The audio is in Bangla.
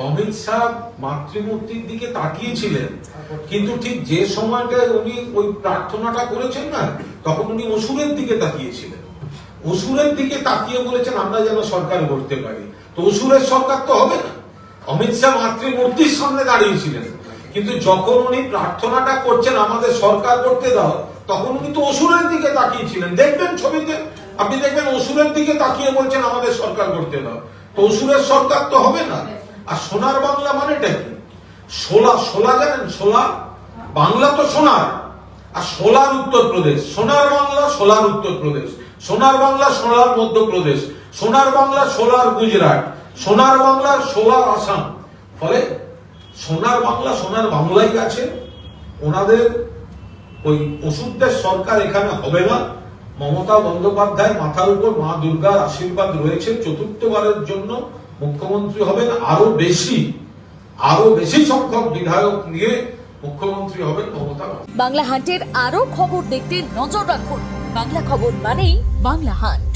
অমিত শাহ মাতৃমূর্তির দিকে তাকিয়েছিলেন, কিন্তু ঠিক যে সময়টায় উনি ওই প্রার্থনাটা করেছেন না, তখন উনি অসুরের দিকে তাকিয়েছিলেন। অসুরের দিকে তাকিয়ে বলেছেন আমরা যেন সরকার করতে পারি। তো অসুরের সরকার তো হবে না। অমিত শাহ মাতৃমূর্তির সামনে দাঁড়িয়েছিলেন, কিন্তু যখন উনি প্রার্থনাটা করছেন আমাদের সরকার করতে দাও, তখন উনি তো অসুরের দিকে তাকিয়েছিলেন। দেখবেন ছবিতে, আপনি দেখবেন অসুরের দিকে তাকিয়ে বলছেন আমাদের সরকার করতে দাও। তো অসুরের সরকার তো হবে না। আর সোনার বাংলা মানেটা কি? সোলা, সোলা জানেন? সোলা বাংলা তো সোনার, আর সোলার উত্তরপ্রদেশ। সোনার বাংলা সোলার উত্তরপ্রদেশ, সোনার বাংলা সোলার মধ্যপ্রদেশ, সোনার বাংলা সোলার গুজরাট, সোনার বাংলা সোলার আসাম। ফলে সোনার বাংলা সোনার বাংলাই আছে। ওনাদের ওই ওষুধদের সরকার এখানে হবে না। মমতা বন্দ্যোপাধ্যায় মাথার উপর মা দুর্গার আশীর্বাদ রয়েছে, চতুর্থবারের জন্য মুখ্যমন্ত্রী হবেন। আরো বেশি সংখ্যক বিধায়ক নিয়ে মুখ্যমন্ত্রী হবেন মমতা। বাংলা হান্টের আরো খবর দেখতে নজর রাখুন। বাংলা খবর মানেই বাংলা হান্ট।